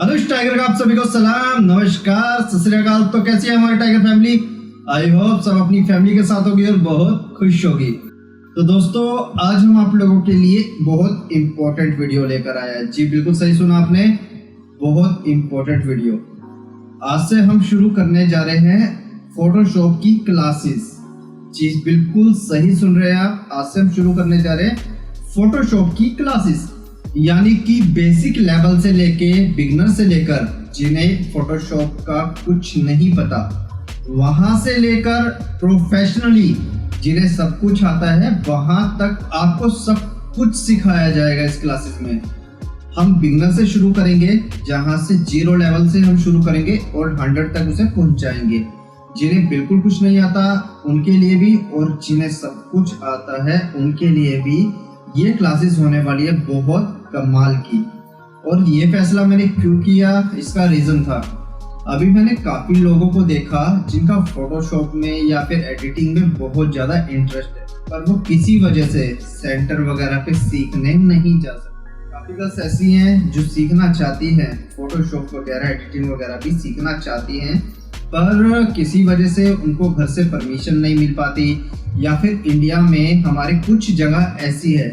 अनुज tiger का आप सभी को सलाम, नमस्कार, सत श्री अकाल। तो कैसी है हमारी टाइगर फैमिली? आई होप सब अपनी फैमिली के साथ होगी और बहुत खुश होगी। तो दोस्तों आज हम आप लोगों के लिए बहुत इंपॉर्टेंट वीडियो लेकर आए हैं। जी बिल्कुल सही सुना आपने, बहुत इंपॉर्टेंट वीडियो। आज से हम शुरू करने जा रहे हैं फोटोशॉप की क्लासेस। जी बिल्कुल सही सुन रहे हैं आप, आज से हम शुरू करने जा रहे हैं फोटोशॉप की क्लासेस, यानी कि बेसिक लेवल से लेके बिगनर से लेकर जिन्हें फोटोशॉप का कुछ नहीं पता, वहां से लेकर प्रोफेशनली जिन्हें सब कुछ आता है, वहां तक आपको सब कुछ सिखाया जाएगा इस क्लासेस में। हम बिगनर से शुरू करेंगे, जहां से 0 लेवल से हम शुरू करेंगे और 100 तक उसे पहुंचाएंगे। जिन्हें बिल्कुल कुछ नहीं आता उनके लिए भी और जिन्हें सब कुछ आता है उनके लिए भी ये क्लासेस होने वाली है बहुत कमाल की। और ये फैसला मैंने क्यों किया, इसका रीजन था, अभी मैंने काफी लोगों को देखा जिनका फोटोशॉप में या फिर एडिटिंग में बहुत ज्यादा इंटरेस्ट है, पर वो किसी वजह से सेंटर वगैरह पे सीखने नहीं जा सकते। काफी गर्ल्स ऐसी हैं जो सीखना चाहती हैं, फोटोशॉप वगैरह एडिटिंग वगैरह भी सीखना चाहती हैं, पर किसी वजह से उनको घर से परमिशन नहीं मिल पाती, या फिर इंडिया में हमारे कुछ जगह ऐसी है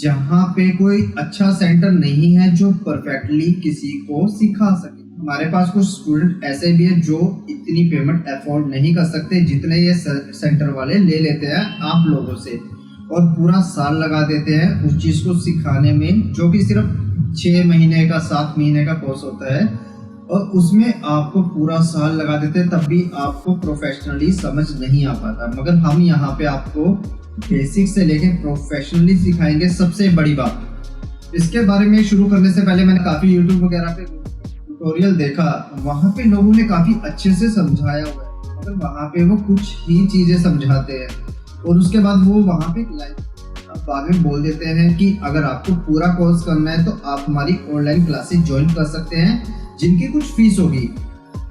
जहाँ पे कोई अच्छा सेंटर नहीं है जो परफेक्टली किसी को सिखा सके। हमारे पास कुछ स्टूडेंट ऐसे भी है जो इतनी पेमेंट अफोर्ड नहीं कर सकते जितने ये सेंटर वाले ले लेते हैं आप लोगों से, और पूरा साल लगा देते हैं उस चीज़ को सिखाने में, जो कि सिर्फ 6 महीने का 7 महीने का कोर्स होता है, और उसमें आपको पूरा साल लगा देते हैं, तब भी आपको प्रोफेशनली समझ नहीं आ पाता। मगर हम यहाँ पे आपको बेसिक से लेके प्रोफेशनली सिखाएंगे। सबसे बड़ी बात, इसके बारे में शुरू करने से पहले मैंने काफ़ी यूट्यूब वगैरह पे ट्यूटोरियल देखा, वहाँ पे लोगों ने काफ़ी अच्छे से समझाया हुआ है, मगर वहाँ पे वो कुछ ही चीज़ें समझाते हैं और उसके बाद वो वहाँ पे बाद में बोल देते हैं कि अगर आपको पूरा कोर्स करना है तो आप हमारी ऑनलाइन क्लासेस ज्वाइन कर सकते हैं जिनकी कुछ फीस होगी।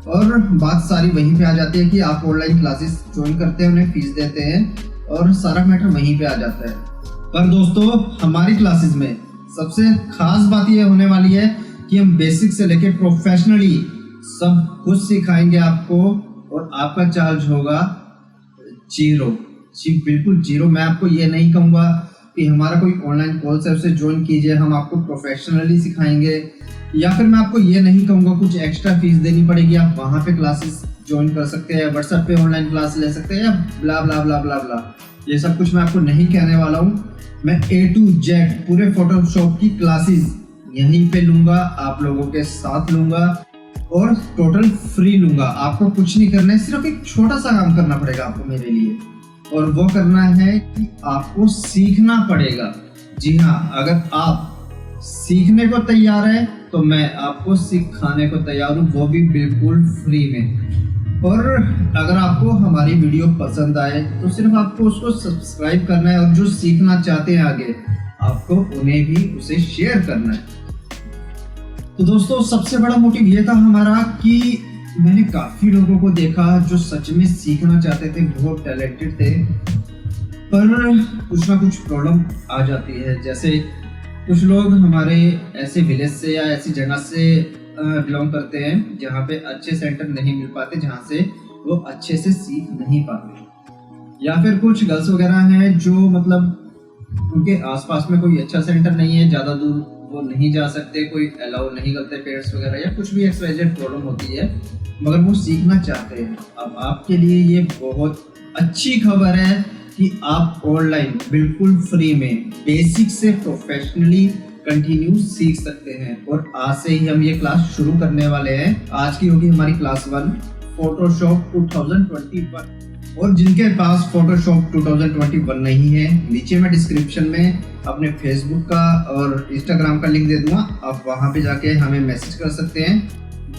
और बात सारी वहीं पे आ जाती है कि आप ऑनलाइन क्लासेस ज्वाइन करते हैं, उन्हें फीस देते हैं और सारा मैटर वहीं पे आ जाता है। पर दोस्तों हमारी क्लासेस में सबसे खास बात यह होने वाली है कि हम बेसिक से लेके प्रोफेशनली सब कुछ सिखाएंगे आपको, और आपका चार्ज होगा 0। जी बिल्कुल 0। मैं आपको ये नहीं कहूँगा कि हमारा कोई ऑनलाइन कोर्स है उसे ज्वाइन कीजिए, हम आपको प्रोफेशनली सिखाएंगे, या फिर मैं आपको ये नहीं कहूँगा कुछ एक्स्ट्रा फीस देनी पड़ेगी, आप वहाँ पे क्लासेस ज्वाइन कर सकते हैं, व्हाट्सएप पे ऑनलाइन क्लास ले सकते हैं, या ब्ला ब्ला ब्ला ब्ला ब्ला। ये सब कुछ मैं आपको नहीं कहने वाला हूँ। मैं A to Z पूरे फोटोशॉप की क्लासेस यहीं पे लूँगा, आप लोगों के साथ लूँगा और टोटल फ्री लूँगा। आपको कुछ नहीं करना है, सिर्फ एक छोटा सा काम करना पड़ेगा आपको मेरे लिए, और वो करना है कि आपको सीखना पड़ेगा। जी हाँ, अगर आप सीखने को तैयार है तो मैं आपको सिखाने को तैयार हूँ, वो भी बिल्कुल फ्री में। और अगर आपको हमारी वीडियो पसंद आए तो सिर्फ आपको उसको सब्सक्राइब करना है, और जो सीखना चाहते हैं आगे आपको उन्हें भी उसे शेयर करना है। तो दोस्तों सबसे बड़ा मोटिव ये था हमारा कि मैंने काफ़ी लोगों को देखा जो सच में सीखना चाहते थे, बहुत टैलेंटेड थे, पर कुछ ना कुछ प्रॉब्लम आ जाती है। जैसे कुछ लोग हमारे ऐसे विलेज से या ऐसी जगह से बिलोंग करते हैं जहाँ पे अच्छे सेंटर नहीं मिल पाते, जहाँ से वो अच्छे से सीख नहीं पाते, या फिर कुछ गर्ल्स वगैरह हैं जो मतलब उनके आसपास में कोई अच्छा सेंटर नहीं है, ज़्यादा दूर वो नहीं जा सकते, कोई अलाउ नहीं करते पेरेंट्स वगैरह, या कुछ भी XYZ प्रॉब्लम होती है, मगर वो सीखना चाहते हैं। अब आपके लिए ये बहुत अच्छी खबर है कि आप ऑनलाइन बिल्कुल फ्री में बेसिक से प्रोफेशनली कंटिन्यू सीख सकते हैं। और आज से ही हम ये क्लास शुरू करने वाले हैं। आज की होगी हमारी क्लास 1 फोटोशॉप 2021, और जिनके पास फोटोशॉप 2021 नहीं है, नीचे मैं डिस्क्रिप्शन में अपने फेसबुक का और इंस्टाग्राम का लिंक दे दूंगा, आप वहां पे जाके हमें मैसेज कर सकते हैं।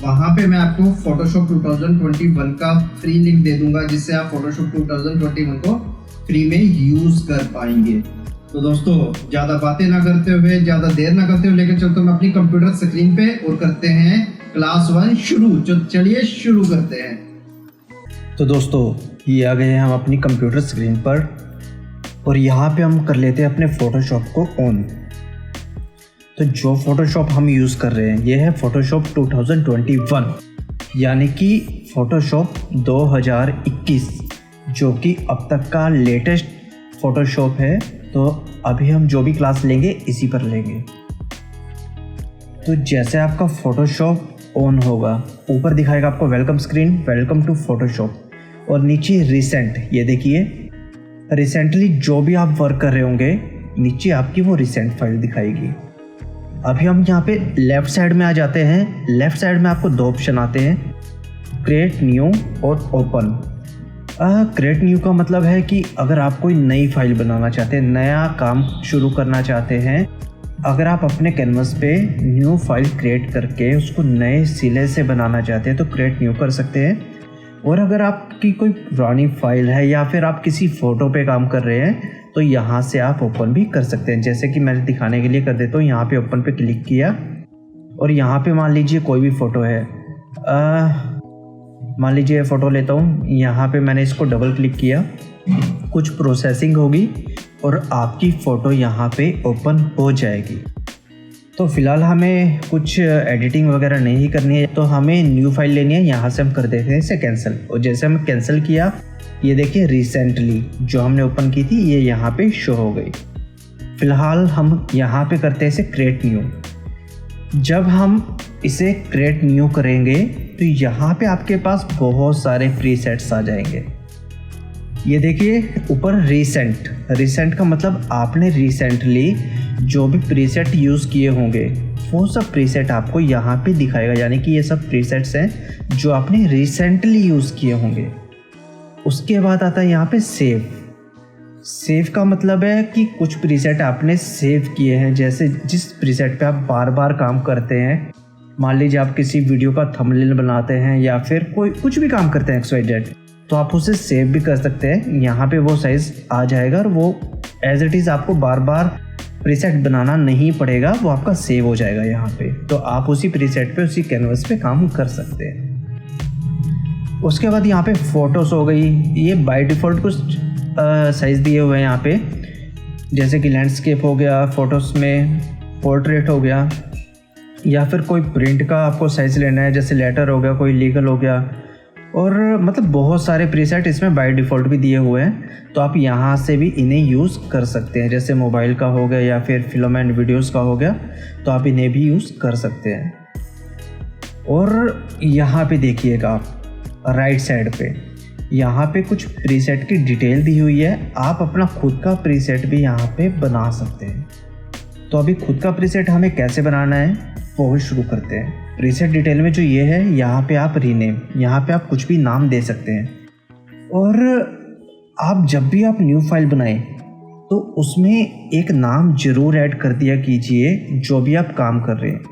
वहां पे मैं आपको फोटोशॉप 2021 का फ्री लिंक दे दूंगा, जिससे आप फोटोशॉप 2021 को फ्री में यूज कर पाएंगे। तो दोस्तों ज़्यादा बातें ना करते हुए, ज़्यादा देर ना करते हुए लेकर चलते हैं अपनी कंप्यूटर स्क्रीन पे और करते हैं क्लास 1 शुरू। चलिए शुरू करते हैं। तो दोस्तों ये आ गए हैं हम अपनी कंप्यूटर स्क्रीन पर, और यहाँ पे हम कर लेते हैं अपने फोटोशॉप को ऑन। तो जो फ़ोटोशॉप हम यूज़ कर रहे हैं ये है फ़ोटोशॉप 2021, यानी कि फ़ोटोशॉप 2021, जो कि अब तक का लेटेस्ट फ़ोटोशॉप है। तो अभी हम जो भी क्लास लेंगे इसी पर लेंगे। तो जैसे आपका फ़ोटोशॉप ऑन होगा, ऊपर दिखाएगा आपको welcome screen, welcome to Photoshop, और नीचे रिसेंट, ये देखिए रिसेंटली जो भी आप वर्क कर रहे होंगे नीचे आपकी वो रिसेंट फाइल दिखाएगी। अभी हम यहाँ पे लेफ़्ट साइड में आ जाते हैं। लेफ़्ट साइड में आपको 2 ऑप्शन आते हैं, क्रिएट न्यू और ओपन। क्रिएट न्यू का मतलब है कि अगर आप कोई नई फाइल बनाना चाहते हैं, नया काम शुरू करना चाहते हैं, अगर आप अपने कैनवस पे न्यू फाइल क्रिएट करके उसको नए सिले से बनाना चाहते हैं तो क्रिएट न्यू कर सकते हैं। और अगर आपकी कोई पुरानी फाइल है या फिर आप किसी फ़ोटो पे काम कर रहे हैं तो यहाँ से आप ओपन भी कर सकते हैं। जैसे कि मैं दिखाने के लिए कर देता हूँ, यहाँ पे ओपन पे क्लिक किया और यहाँ पे मान लीजिए कोई भी फ़ोटो है, मान लीजिए फ़ोटो लेता हूँ, यहाँ पे मैंने इसको डबल क्लिक किया, कुछ प्रोसेसिंग होगी और आपकी फ़ोटो यहाँ पे ओपन हो जाएगी। तो फ़िलहाल हमें कुछ एडिटिंग वगैरह नहीं करनी है, तो हमें न्यू फाइल लेनी है। यहाँ से हम कर देते हैं इसे कैंसिल, और जैसे हम कैंसिल किया ये देखिए रिसेंटली जो हमने ओपन की थी ये यहाँ पे शो हो गई। फ़िलहाल हम यहाँ पे करते हैं इसे क्रिएट न्यू। जब हम इसे क्रिएट न्यू करेंगे तो यहाँ पे आपके पास बहुत सारे प्रीसेट्स आ जाएंगे। ये देखिए ऊपर रिसेंट का मतलब आपने रिसेंटली जो भी प्रीसेट यूज़ किए होंगे वो सब प्रीसेट आपको यहाँ पे दिखाएगा, यानी कि ये सब प्रीसेट्स हैं जो आपने रिसेंटली यूज़ किए होंगे। उसके बाद आता है यहाँ पे सेव का मतलब है कि कुछ प्रीसेट आपने सेव किए हैं, जैसे जिस प्रीसेट पे आप बार बार काम करते हैं, मान लीजिए आप किसी वीडियो का थंबनेल बनाते हैं या फिर कोई कुछ भी काम करते हैं XYZ, तो आप उसे सेव भी कर सकते हैं। यहाँ पे वो साइज़ आ जाएगा और वो एज इट इज़ आपको बार बार प्रीसेट बनाना नहीं पड़ेगा, वो आपका सेव हो जाएगा यहाँ पे। तो आप उसी प्रीसेट पे उसी कैनवस पे काम कर सकते हैं। उसके बाद यहाँ पे फ़ोटोज़ हो गई, ये बाय डिफ़ॉल्ट कुछ साइज़ दिए हुए हैं यहाँ पे, जैसे कि लैंडस्केप हो गया, फ़ोटोज़ में पोर्ट्रेट हो गया, या फिर कोई प्रिंट का आपको साइज़ लेना है जैसे लेटर हो गया, कोई लीगल हो गया, और मतलब बहुत सारे प्रीसेट इसमें बाय डिफ़ॉल्ट भी दिए हुए हैं। तो आप यहाँ से भी इन्हें यूज़ कर सकते हैं, जैसे मोबाइल का हो गया या फिर फिल्म एंड वीडियोज़ का हो गया, तो आप इन्हें भी यूज़ कर सकते हैं। और यहाँ पे देखिएगा आप राइट साइड पे, यहाँ पे कुछ प्रीसेट की डिटेल दी हुई है, आप अपना खुद का प्रीसेट भी यहाँ पे बना सकते हैं। तो अभी खुद का प्रीसेट हमें कैसे बनाना है वो शुरू करते हैं। प्रीसेट डिटेल में जो ये है, यहाँ पे आप रीनेम, यहाँ पे आप कुछ भी नाम दे सकते हैं। और आप जब भी आप न्यू फाइल बनाएं तो उसमें एक नाम ज़रूर ऐड कर दिया कीजिए जो भी आप काम कर रहे हैं,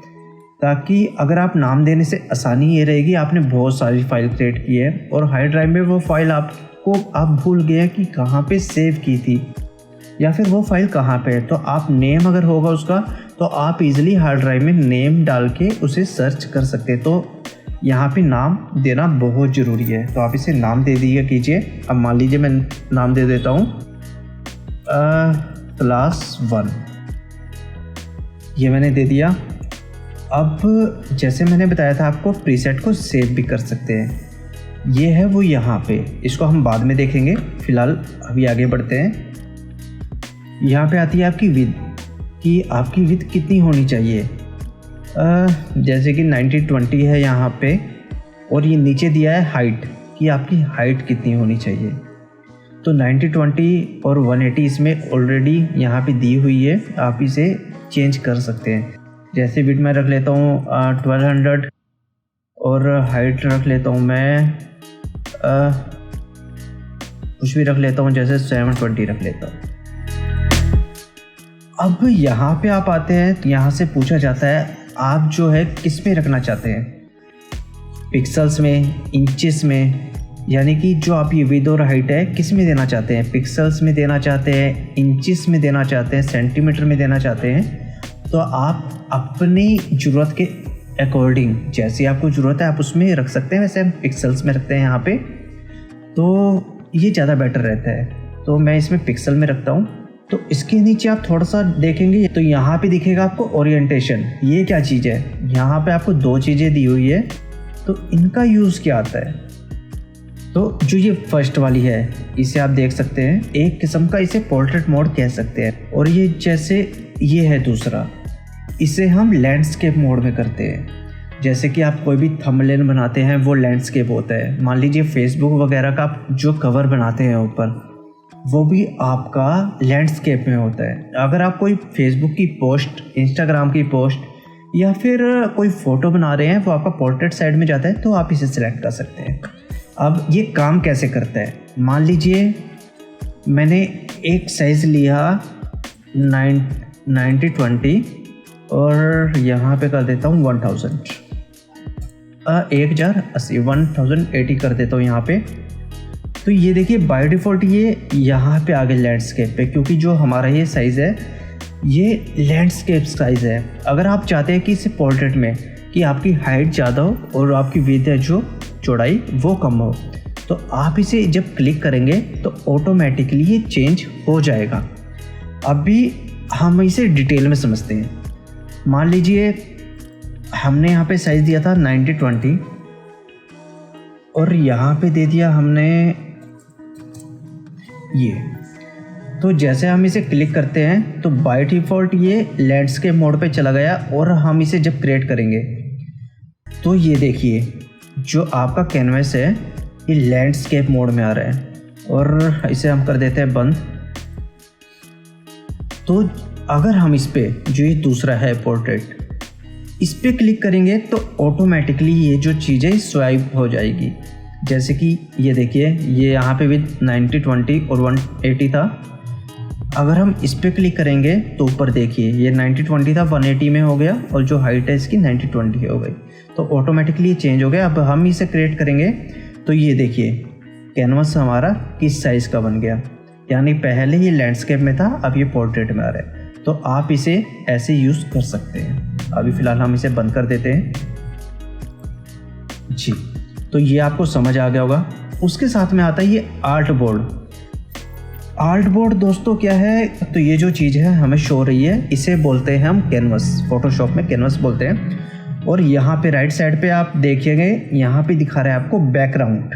ताकि अगर आप नाम देने से आसानी ये रहेगी, आपने बहुत सारी फाइल क्रिएट की है और हार्ड ड्राइव में वो फाइल आपको आप भूल गए कि कहाँ पे सेव की थी या फिर वो फाइल कहाँ पे है, तो आप नेम अगर होगा उसका तो आप इजीली हार्ड ड्राइव में नेम डाल के उसे सर्च कर सकते हैं। तो यहाँ पे नाम देना बहुत ज़रूरी है, तो आप इसे नाम दे दिया कीजिए। अब मान लीजिए मैं नाम दे देता हूँ क्लास 1, ये मैंने दे दिया। अब जैसे मैंने बताया था आपको प्रीसेट को सेव भी कर सकते हैं, ये है वो यहाँ पे, इसको हम बाद में देखेंगे, फ़िलहाल अभी आगे बढ़ते हैं। यहाँ पे आती है आपकी विड्थ, कि आपकी विड्थ कितनी होनी चाहिए। जैसे कि 90-20 है यहाँ पे, और ये नीचे दिया है हाइट, कि आपकी हाइट कितनी होनी चाहिए। तो 90-20 और 180 इसमें ऑलरेडी यहाँ पे दी हुई है, आप इसे चेंज कर सकते हैं। जैसे विड्थ मैं रख लेता हूँ 1200 और हाइट रख लेता हूँ मैं कुछ भी रख लेता हूँ, जैसे 720 रख लेता हूँ। अब यहाँ पे आप आते हैं तो यहाँ से पूछा जाता है आप जो है किस में रखना चाहते हैं, पिक्सल्स में, इंचेस में, यानी कि जो आप ये विड्थ और हाइट है किस में देना चाहते हैं, पिक्सल्स में देना चाहते हैं, इंचेस में देना चाहते हैं, सेंटीमीटर में देना चाहते हैं। तो आप अपनी ज़रूरत के अकॉर्डिंग, जैसी आपको ज़रूरत है आप उसमें रख सकते हैं। वैसे हम पिक्सल्स में रखते हैं यहाँ पे, तो ये ज़्यादा बेटर रहता है। तो मैं इसमें पिक्सल में रखता हूँ तो इसके नीचे आप थोड़ा सा देखेंगे तो यहाँ पे दिखेगा आपको ओरिएंटेशन। ये क्या चीज़ है, यहाँ पे आपको दो चीज़ें दी हुई है, तो इनका यूज़ क्या आता है। तो जो ये फर्स्ट वाली है इसे आप देख सकते हैं, एक किस्म का इसे पोर्ट्रेट मोड कह सकते हैं। और ये जैसे ये है दूसरा, इसे हम लैंडस्केप मोड में करते हैं। जैसे कि आप कोई भी थंबनेल बनाते हैं वो लैंडस्केप होता है। मान लीजिए फेसबुक वगैरह का आप जो कवर बनाते हैं ऊपर, वो भी आपका लैंडस्केप में होता है। अगर आप कोई फेसबुक की पोस्ट, इंस्टाग्राम की पोस्ट या फिर कोई फ़ोटो बना रहे हैं, वो आपका पोर्ट्रेट साइड में जाता है, तो आप इसे सिलेक्ट कर सकते हैं। अब ये काम कैसे करता है, मान लीजिए मैंने एक साइज़ लिया 90-20 और यहाँ पे कर देता हूँ 1080 कर देता हूँ यहाँ पे। तो ये देखिए बाय डिफ़ॉल्ट ये यहाँ पे आ गए लैंडस्केप पे, क्योंकि जो हमारा ये साइज़ है ये लैंडस्केप साइज़ है। अगर आप चाहते हैं कि इसे पोर्ट्रेट में कि आपकी हाइट ज़्यादा हो और आपकी विड्थ है जो चौड़ाई वो कम हो, तो आप इसे जब क्लिक करेंगे तो ऑटोमेटिकली ये चेंज हो जाएगा। अभी हम इसे डिटेल में समझते हैं। मान लीजिए हमने यहाँ पे साइज़ दिया था 90-20 और यहाँ पे दे दिया हमने ये। तो जैसे हम इसे क्लिक करते हैं तो बाय डिफ़ॉल्ट ये लैंडस्केप मोड पे चला गया। और हम इसे जब क्रिएट करेंगे तो ये देखिए जो आपका कैनवस है ये लैंडस्केप मोड में आ रहा है। और इसे हम कर देते हैं बंद। तो अगर हम इस पे जो ये दूसरा है पोर्ट्रेट, इस पे क्लिक करेंगे तो ऑटोमेटिकली ये जो चीज़ है स्वाइप हो जाएगी। जैसे कि ये देखिए ये यहाँ पे विद 90-20 और 180 था। अगर हम इस पे क्लिक करेंगे तो ऊपर देखिए ये 90-20 था 180 में हो गया और जो हाइट है इसकी 90-20 हो गई। तो ऑटोमेटिकली ये चेंज हो गया। अब हम इसे क्रिएट करेंगे तो ये देखिए कैनवस हमारा किस साइज़ का बन गया, यानी पहले ये लैंडस्केप में था, अब ये पोर्ट्रेट में आ रहा है। तो आप इसे ऐसे यूज़ कर सकते हैं। अभी फ़िलहाल हम इसे बंद कर देते हैं जी। तो ये आपको समझ आ गया होगा। उसके साथ में आता है ये आर्ट बोर्ड। आर्ट बोर्ड दोस्तों क्या है, तो ये जो चीज़ है हमें शो रही है, इसे बोलते हैं हम कैनवस, फोटोशॉप में कैनवस बोलते हैं। और यहाँ पे राइट साइड पे आप देखिएगा यहाँ पे दिखा रहा है आपको बैकग्राउंड,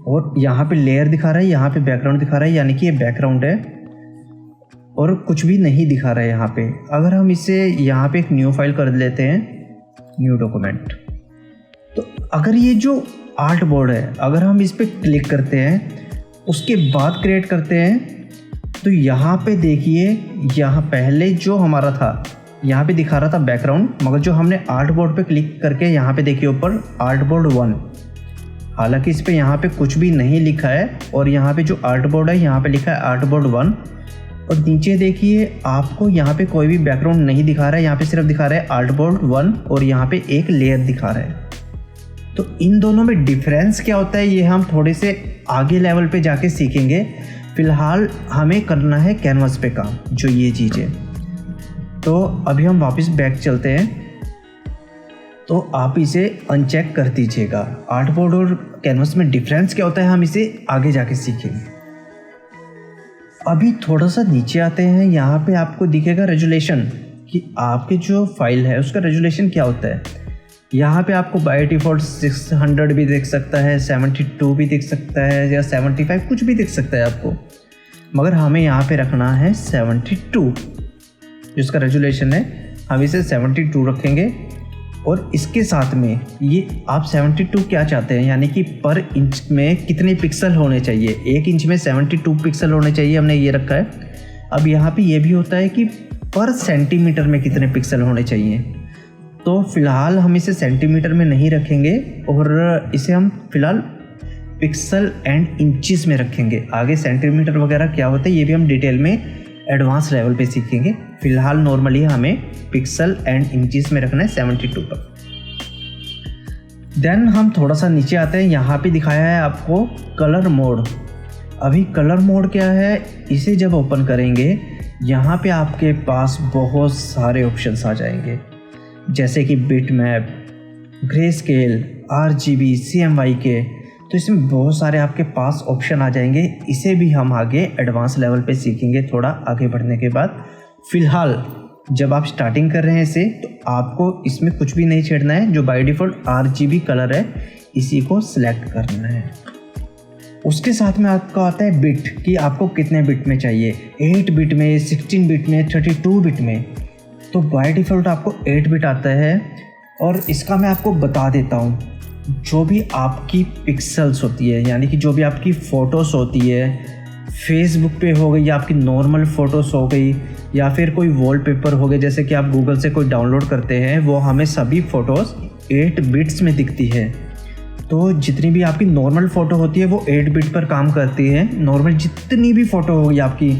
और यहाँ पे लेयर दिखा रहा है, यहाँ पे बैकग्राउंड दिखा रहा है, यानी कि ये बैकग्राउंड है और कुछ भी नहीं दिखा रहा है यहाँ पे। अगर हम इसे यहाँ पे एक न्यू फाइल कर लेते हैं, न्यू डॉक्यूमेंट, तो अगर ये जो आर्ट बोर्ड है अगर हम इस पर क्लिक करते हैं उसके बाद क्रिएट करते हैं, तो यहाँ पे देखिए यहाँ पहले जो हमारा था यहाँ पे दिखा रहा था बैकग्राउंड, मगर जो हमने आर्ट बोर्ड पे क्लिक करके यहाँ पे देखिए ऊपर आर्ट बोर्ड 1, हालांकि इस पे यहाँ पे कुछ भी नहीं लिखा है। और यहाँ पे जो आर्ट बोर्ड है यहाँ पे लिखा है आर्ट बोर्ड 1, और नीचे देखिए आपको यहाँ पे कोई भी बैकग्राउंड नहीं दिखा रहा है, यहाँ पे सिर्फ दिखा रहा है आर्ट बोर्ड 1 और यहाँ पे एक लेयर दिखा रहा है। तो इन दोनों में डिफरेंस क्या होता है ये हम थोड़े से आगे लेवल पे जाके सीखेंगे। फ़िलहाल हमें करना है कैनवस पे काम, जो ये चीज़ है। तो अभी हम वापस बैक चलते हैं, तो आप इसे अनचेक कर दीजिएगा। आर्ट बोर्ड और कैनवस में डिफरेंस क्या होता है हम इसे आगे जाके सीखेंगे। अभी थोड़ा सा नीचे आते हैं, यहाँ पे आपको दिखेगा रेजोल्यूशन कि आपके जो फाइल है उसका रेजोल्यूशन क्या होता है। यहाँ पे आपको बाय डिफ़ॉल्ट 600 भी दिख सकता है, 72 भी दिख सकता है, या 75 कुछ भी दिख सकता है आपको, मगर हमें यहाँ पे रखना है 72 जिसका रेजोल्यूशन है। हम इसे 72 रखेंगे। और इसके साथ में ये आप 72 क्या चाहते हैं, यानी कि पर इंच में कितने पिक्सल होने चाहिए। 1 इंच में 72 पिक्सल होने चाहिए, हमने ये रखा है। अब यहाँ पे ये भी होता है कि पर सेंटीमीटर में कितने पिक्सल होने चाहिए। तो फ़िलहाल हम इसे सेंटीमीटर में नहीं रखेंगे और इसे हम फ़िलहाल पिक्सल एंड इंचेस में रखेंगे। आगे सेंटीमीटर वगैरह क्या होता है ये भी हम डिटेल में एडवांस लेवल पे सीखेंगे। फ़िलहाल नॉर्मली हमें पिक्सल एंड इंचेस में रखना है 72 पर। देन हम थोड़ा सा नीचे आते हैं, यहाँ पे दिखाया है आपको कलर मोड। अभी कलर मोड क्या है, इसे जब ओपन करेंगे यहाँ पे आपके पास बहुत सारे ऑप्शंस आ जाएंगे, जैसे कि bit map, grey scale, RGB, CMYK। तो इसमें बहुत सारे आपके पास ऑप्शन आ जाएंगे। इसे भी हम आगे एडवांस लेवल पे सीखेंगे थोड़ा आगे बढ़ने के बाद। फ़िलहाल जब आप स्टार्टिंग कर रहे हैं इसे, तो आपको इसमें कुछ भी नहीं छेड़ना है। जो बाय डिफ़ॉल्ट RGB कलर है इसी को सिलेक्ट करना है। उसके साथ में आपका आता है बिट कि आपको कितने बिट में चाहिए, 8 बिट में, 16 बिट में, 32 बिट में। तो बाय डिफ़ॉल्ट आपको 8 बिट आता है। और इसका मैं आपको बता देता हूँ, जो भी आपकी पिक्सल्स होती है यानी कि जो भी आपकी फ़ोटोज़ होती है, फेसबुक पे हो गई या आपकी नॉर्मल फ़ोटोज़ हो गई या फिर कोई वॉलपेपर हो गए, जैसे कि आप गूगल से कोई डाउनलोड करते हैं, वो हमें सभी फ़ोटोज़ 8 बिट्स में दिखती है। तो जितनी भी आपकी नॉर्मल फ़ोटो होती है वो 8 बिट पर काम करती है। नॉर्मल जितनी भी फ़ोटो होगी आपकी,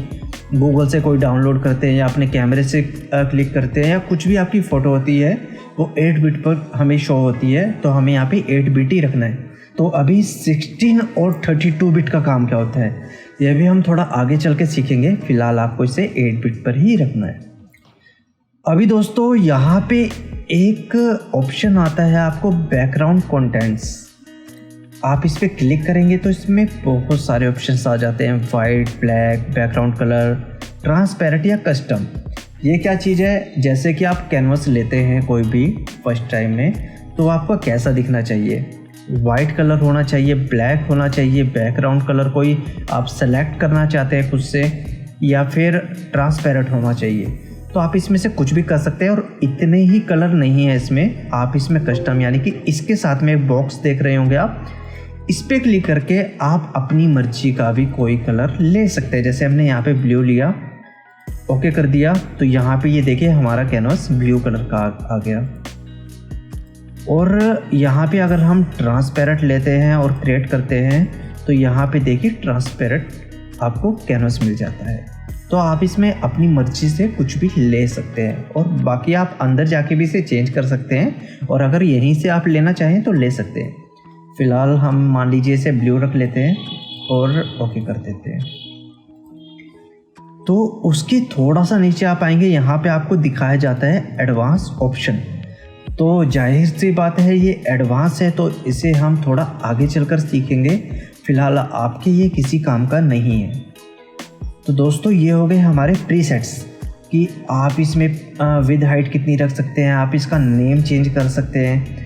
गूगल से कोई डाउनलोड करते हैं या अपने कैमरे से क्लिक करते हैं या कुछ भी आपकी फ़ोटो होती है वो 8 बिट पर हमें शो होती है। तो हमें यहाँ पे 8 बिट ही रखना है। तो अभी 16 और 32 बिट का काम क्या होता है यह भी हम थोड़ा आगे चल के सीखेंगे। फ़िलहाल आपको इसे 8 बिट पर ही रखना है। अभी दोस्तों यहाँ पे एक ऑप्शन आता है आपको बैकग्राउंड कंटेंट्स। आप इस पर क्लिक करेंगे तो इसमें बहुत सारे ऑप्शंस आ जाते हैं, white, black, background colour, transparent या कस्टम। ये क्या चीज़ है, जैसे कि आप कैनवस लेते हैं कोई भी फर्स्ट टाइम में, तो आपको कैसा दिखना चाहिए, वाइट कलर होना चाहिए, ब्लैक होना चाहिए, बैकग्राउंड कलर कोई आप सेलेक्ट करना चाहते हैं खुद से, या फिर ट्रांसपेरेंट होना चाहिए। तो आप इसमें से कुछ भी कर सकते हैं। और इतने ही कलर नहीं है इसमें, आप इसमें कस्टम यानी कि इसके साथ में एक बॉक्स देख रहे होंगे आप, इस पर क्लिक करके आप अपनी मर्जी का भी कोई कलर ले सकते हैं। जैसे हमने यहाँ पे ब्लू लिया, ओके कर दिया, तो यहाँ पे ये देखिए हमारा कैनवास ब्लू कलर का आ गया। और यहाँ पे अगर हम ट्रांसपेरेंट लेते हैं और क्रिएट करते हैं तो यहाँ पे देखिए ट्रांसपेरेंट आपको कैनवास मिल जाता है। तो आप इसमें अपनी मर्जी से कुछ भी ले सकते हैं और बाकी आप अंदर जाके भी इसे चेंज कर सकते हैं, और अगर यहीं से आप लेना चाहें तो ले सकते हैं। फ़िलहाल हम मान लीजिए इसे ब्लू रख लेते हैं और ओके कर देते हैं। तो उसके थोड़ा सा नीचे आप आएंगे, यहाँ पे आपको दिखाया जाता है एडवांस ऑप्शन। तो जाहिर सी बात है ये एडवांस है, तो इसे हम थोड़ा आगे चलकर सीखेंगे। फ़िलहाल आपके ये किसी काम का नहीं है। तो दोस्तों ये हो गए हमारे प्रीसेट्स कि आप इसमें विद हाइट कितनी रख सकते हैं, आप इसका नेम चेंज कर सकते हैं,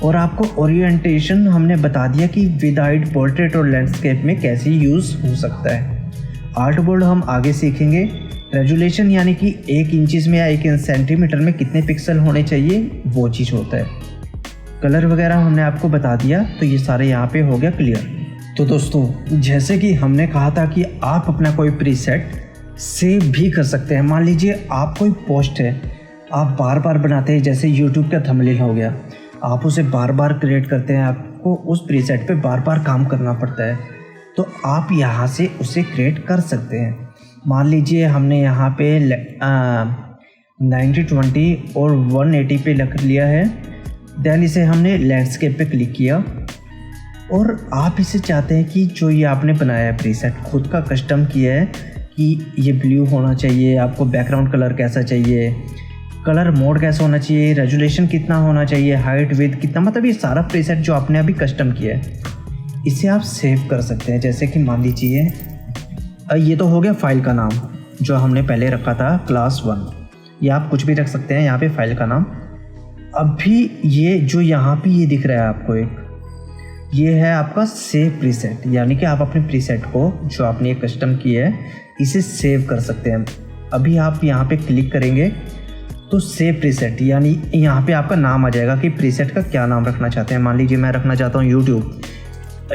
और आपको ओरिएंटेशन हमने बता दिया कि विद हाइट, पोर्ट्रेट और लैंडस्केप में कैसे यूज़ हो सकता है। आर्ट बोर्ड हम आगे सीखेंगे। रेजुलेशन यानी कि 1 इंचज़ में या 1 सेंटीमीटर में कितने पिक्सल होने चाहिए, वो चीज़ होता है। कलर वगैरह हमने आपको बता दिया, तो ये सारे यहाँ पे हो गया क्लियर। तो दोस्तों जैसे कि हमने कहा था कि आप अपना कोई प्रीसेट सेव भी कर सकते हैं। मान लीजिए आप कोई पोस्ट है आप बार बार बनाते हैं, जैसे यूट्यूब का थंबनेल हो गया, आप उसे बार बार क्रिएट करते हैं, आपको उस प्रीसेट पे बार बार काम करना पड़ता है, तो आप यहाँ से उसे क्रिएट कर सकते हैं। मान लीजिए हमने यहाँ पे 90-20 और 180 पे रख लिया है, देन इसे हमने लैंडस्केप पे क्लिक किया, और आप इसे चाहते हैं कि जो ये आपने बनाया है प्रीसेट, खुद का कस्टम किया है कि ये ब्लू होना चाहिए, आपको बैकग्राउंड कलर कैसा चाहिए, कलर मोड कैसा होना चाहिए, रेजुलेशन कितना होना चाहिए, हाइट विड्थ कितना, मतलब ये सारा प्रीसेट जो आपने अभी कस्टम किया है, इसे आप सेव कर सकते हैं। जैसे कि मान लीजिए ये तो हो गया फाइल का नाम जो हमने पहले रखा था क्लास 1, या आप कुछ भी रख सकते हैं यहाँ पे फाइल का नाम। अभी ये जो यहाँ पे ये दिख रहा है आपको एक, ये है आपका सेव प्रीसेट, यानी कि आप अपने प्रीसेट को जो आपने ये कस्टम किया है इसे सेव कर सकते हैं। अभी आप यहाँ पे क्लिक करेंगे तो सेव प्रीसेट, यानी यहाँ पे आपका नाम आ जाएगा कि प्रीसेट का क्या नाम रखना चाहते हैं। मान लीजिए मैं रखना चाहता हूँ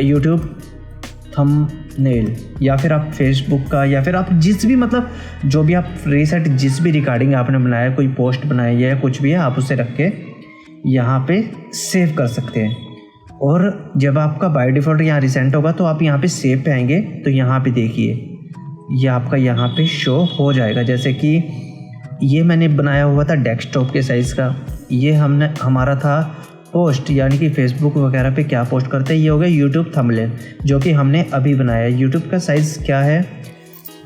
यूट्यूब थंबनेल, या फिर आप फेसबुक का, या फिर आप जिस भी, मतलब जो भी आप प्रीसेट जिस भी रिकॉर्डिंग आपने बनाया, कोई पोस्ट बनाई है, कुछ भी है, आप उसे रख के यहाँ पे सेव कर सकते हैं। और जब आपका बाय डिफ़ॉल्ट यहाँ रिसेंट होगा तो आप यहाँ पे सेव पे आएंगे, तो यहाँ पे देखिए ये आपका यहाँ पे शो हो जाएगा। जैसे कि ये मैंने बनाया हुआ था डेस्कटॉप के साइज़ का, ये हमारा था पोस्ट, यानी कि फेसबुक वगैरह पे क्या पोस्ट करते हैं, ये हो गया यूट्यूब थंबनेल जो कि हमने अभी बनाया है। यूट्यूब का साइज़ क्या है,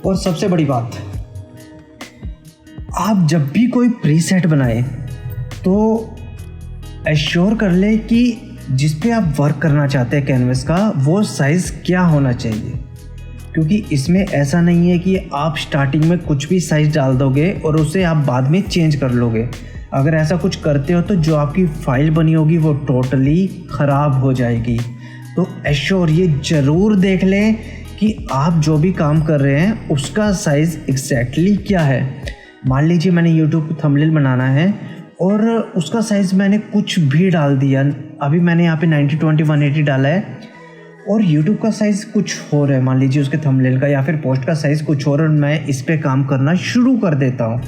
और सबसे बड़ी बात, आप जब भी कोई प्रीसेट बनाए तो एश्योर कर ले कि जिस पे आप वर्क करना चाहते हैं कैनवस का, वो साइज़ क्या होना चाहिए। क्योंकि इसमें ऐसा नहीं है कि आप स्टार्टिंग में कुछ भी साइज़ डाल दोगे और उसे आप बाद में चेंज कर लोगे। अगर ऐसा कुछ करते हो तो जो आपकी फ़ाइल बनी होगी वो टोटली ख़राब हो जाएगी। तो एश्योर ये ज़रूर देख लें कि आप जो भी काम कर रहे हैं उसका साइज़ एग्जैक्टली क्या है। मान लीजिए मैंने यूट्यूब थंबनेल बनाना है और उसका साइज़ मैंने कुछ भी डाल दिया। अभी मैंने यहाँ पे 90/20 180 डाला है और यूट्यूब का साइज़ कुछ और है, मान लीजिए उसके थंबनेल का या फिर पोस्ट का साइज़ कुछ और मैं इस पे काम करना शुरू कर देता हूँ।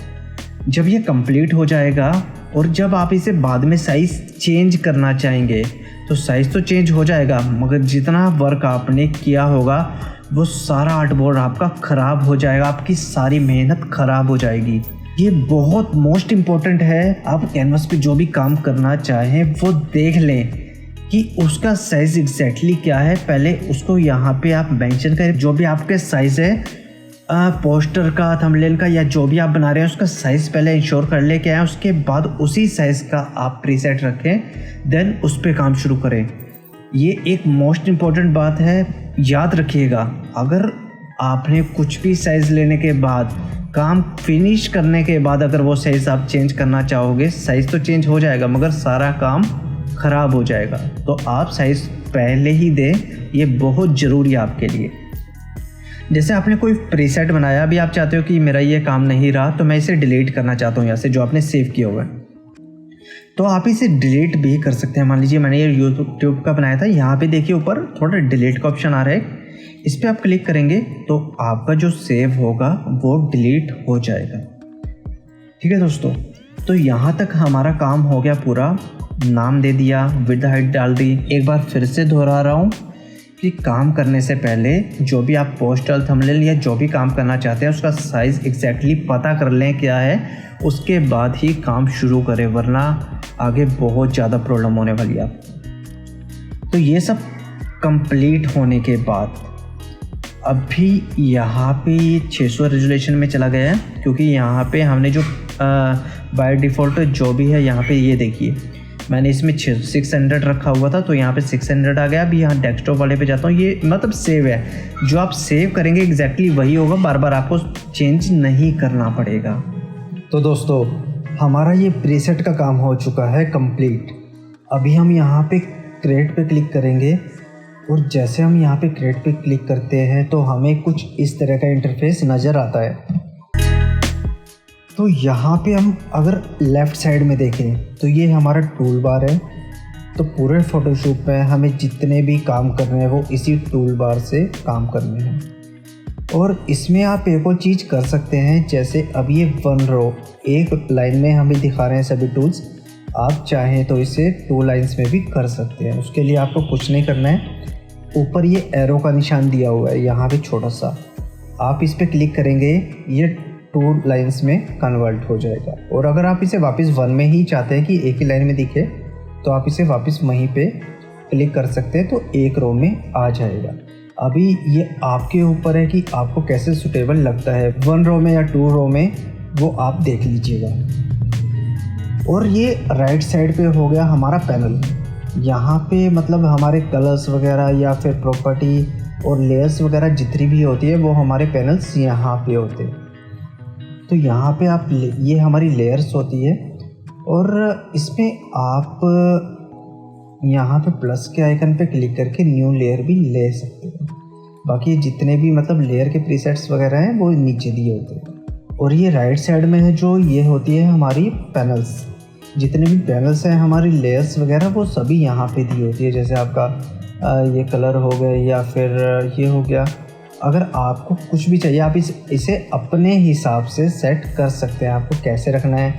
जब ये कंप्लीट हो जाएगा और जब आप इसे बाद में साइज़ चेंज करना चाहेंगे तो साइज़ तो चेंज हो जाएगा, मगर जितना वर्क आपने किया होगा वो सारा आर्टबोर्ड आपका ख़राब हो जाएगा, आपकी सारी मेहनत ख़राब हो जाएगी। ये बहुत मोस्ट इम्पॉर्टेंट है। आप कैनवस पे जो भी काम करना चाहें वो देख लें कि उसका साइज़ एग्जैक्टली क्या है। पहले उसको यहाँ पे आप मेंशन करें, जो भी आपके साइज़ है पोस्टर का, थंबनेल का या जो भी आप बना रहे हैं उसका साइज़ पहले इंश्योर कर ले क्या है, उसके बाद उसी साइज़ का आप प्रीसेट रखें, देन उस पर काम शुरू करें। ये एक मोस्ट इम्पॉर्टेंट बात है, याद रखिएगा। अगर आपने कुछ भी साइज़ लेने के बाद, काम फिनिश करने के बाद अगर वो साइज़ आप चेंज करना चाहोगे, साइज़ तो चेंज हो जाएगा मगर सारा काम ख़राब हो जाएगा। तो आप साइज़ पहले ही दें, ये बहुत ज़रूरी है आपके लिए। जैसे आपने कोई प्रीसेट बनाया, अभी आप चाहते हो कि मेरा ये काम नहीं रहा तो मैं इसे डिलीट करना चाहता हूँ यहाँ से, जो आपने सेव किया हुआ है, तो आप इसे डिलीट भी कर सकते हैं। मान लीजिए मैंने ये यूट्यूब का बनाया था, यहाँ पे देखिए ऊपर थोड़ा डिलीट का ऑप्शन आ रहा है, इस पर आप क्लिक करेंगे तो आपका जो सेव होगा वो डिलीट हो जाएगा। ठीक है दोस्तों, तो यहाँ तक हमारा काम हो गया पूरा। नाम दे दिया, विड्थ हाइट डाल दी। एक बार फिर से दोहरा रहा हूँ कि काम करने से पहले जो भी आप पोस्टर, थंबनेल या जो भी काम करना चाहते हैं उसका साइज़ एग्जैक्टली पता कर लें क्या है, उसके बाद ही काम शुरू करें, वरना आगे बहुत ज़्यादा प्रॉब्लम होने वाली है। तो ये सब कंप्लीट होने के बाद अभी यहाँ पे 600 रेजोल्यूशन में चला गया है, क्योंकि यहाँ पे हमने जो बाय डिफ़ॉल्ट जो भी है, यहाँ पे ये देखिए मैंने इसमें 600 रखा हुआ था तो यहाँ पे 600 आ गया। अभी यहाँ डेस्कटॉप वाले पे जाता हूँ, ये मतलब सेव है। जो आप सेव करेंगे एग्जैक्टली वही होगा, बार बार आपको चेंज नहीं करना पड़ेगा। तो दोस्तों हमारा ये प्रीसेट का काम हो चुका है कंप्लीट। अभी हम यहाँ पे क्रिएट पे क्लिक करेंगे और जैसे हम यहाँ पे क्रिएट पे क्लिक करते हैं तो हमें कुछ इस तरह का इंटरफेस नज़र आता है। तो यहाँ पे हम अगर लेफ़्ट साइड में देखें तो ये हमारा टूल बार है। तो पूरे फ़ोटोशॉप में हमें जितने भी काम करने हैं वो इसी टूल बार से काम करने हैं। और इसमें आप एक और चीज़ कर सकते हैं, जैसे अभी ये 1 रो एक लाइन में हमें दिखा रहे हैं सभी टूल्स, आप चाहें तो इसे 2 लाइन्स में भी कर सकते हैं। उसके लिए आपको कुछ नहीं करना है, ऊपर ये एरो का निशान दिया हुआ है यहाँ पे छोटा सा, आप इस पर क्लिक करेंगे, ये 2 लाइन्स में कन्वर्ट हो जाएगा। और अगर आप इसे वापस 1 में ही चाहते हैं कि एक ही लाइन में दिखे तो आप इसे वापस वहीं पे क्लिक कर सकते हैं, तो 1 रो में आ जाएगा। अभी ये आपके ऊपर है कि आपको कैसे सूटेबल लगता है, 1 रो में या 2 रो में, वो आप देख लीजिएगा। और ये राइट साइड पे हो गया हमारा पैनल। यहाँ पे मतलब हमारे कलर्स वगैरह या फिर प्रॉपर्टी और लेयर्स वगैरह जितनी भी होती है वो हमारे पैनल्स यहाँ पे होते हैं। तो यहाँ पे आप ये हमारी लेयर्स होती है और इसमें आप यहाँ पे प्लस के आइकन पे क्लिक करके न्यू लेयर भी ले सकते हैं। बाकी जितने भी मतलब लेयर के प्रीसेट्स वगैरह हैं वो नीचे दिए होते हैं। और ये राइट साइड में है जो ये होती है हमारी पैनल्स, जितने भी पैनल्स हैं हमारी लेयर्स वगैरह वो सभी यहाँ पे दी होती है। जैसे आपका ये कलर हो गए या फिर ये हो गया। अगर आपको कुछ भी चाहिए आप इसे अपने हिसाब से सेट कर सकते हैं, आपको कैसे रखना है,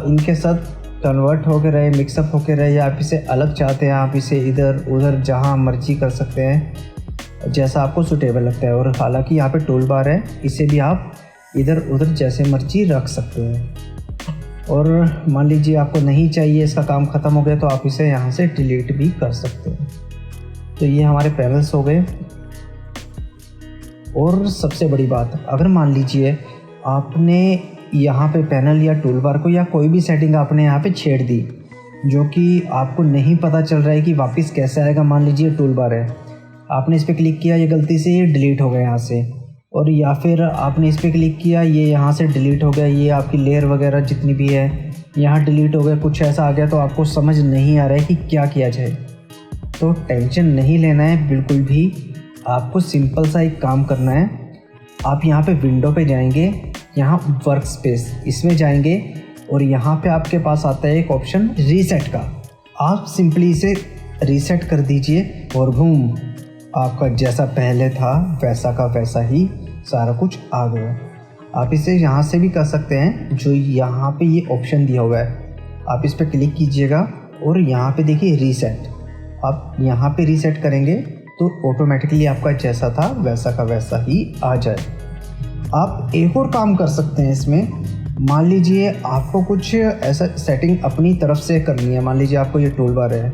इनके साथ कन्वर्ट होकर रहे, मिक्सअप होकर रहे, या आप इसे अलग चाहते हैं आप इसे इधर उधर जहाँ मर्जी कर सकते हैं, जैसा आपको सूटेबल लगता है। और हालांकि यहाँ पे टूल बार है, इसे भी आप इधर उधर जैसे मर्जी रख सकते हैं। और मान लीजिए आपको नहीं चाहिए, इसका काम ख़त्म हो गया, तो आप इसे यहाँ से डिलीट भी कर सकते हैं। तो ये हमारे पैनल्स हो गए। और सबसे बड़ी बात, अगर मान लीजिए आपने यहाँ पे पैनल या टूल बार को या कोई भी सेटिंग आपने यहाँ पे छेड़ दी, जो कि आपको नहीं पता चल रहा है कि वापस कैसे आएगा। मान लीजिए टूल बार है, आपने इस पर क्लिक किया, ये गलती से ये डिलीट हो गया यहाँ से, और या फिर आपने इस पर क्लिक किया, ये यहाँ से डिलीट हो गया, ये आपकी लेयर वगैरह जितनी भी है यहाँ डिलीट हो गया, कुछ ऐसा आ गया, तो आपको समझ नहीं आ रहा है कि क्या किया जाए। तो टेंशन नहीं लेना है बिल्कुल भी, आपको सिंपल सा एक काम करना है। आप यहाँ पे विंडो पे जाएंगे, यहाँ वर्क स्पेस इसमें जाएंगे, और यहाँ पे आपके पास आता है एक ऑप्शन रीसेट का। आप सिंपली इसे रीसेट कर दीजिए और बूम, आपका जैसा पहले था वैसा का वैसा ही सारा कुछ आ गया। आप इसे यहाँ से भी कर सकते हैं, जो यहाँ पे ये ऑप्शन दिया हुआ है, आप इस पर क्लिक कीजिएगा और यहाँ पे देखिए रीसेट। आप यहाँ पे रीसेट करेंगे तो ऑटोमेटिकली आपका जैसा था वैसा का वैसा ही आ जाए। आप एक और काम कर सकते हैं इसमें, मान लीजिए आपको कुछ ऐसा सेटिंग अपनी तरफ से करनी है। मान लीजिए आपको ये टूल बार है,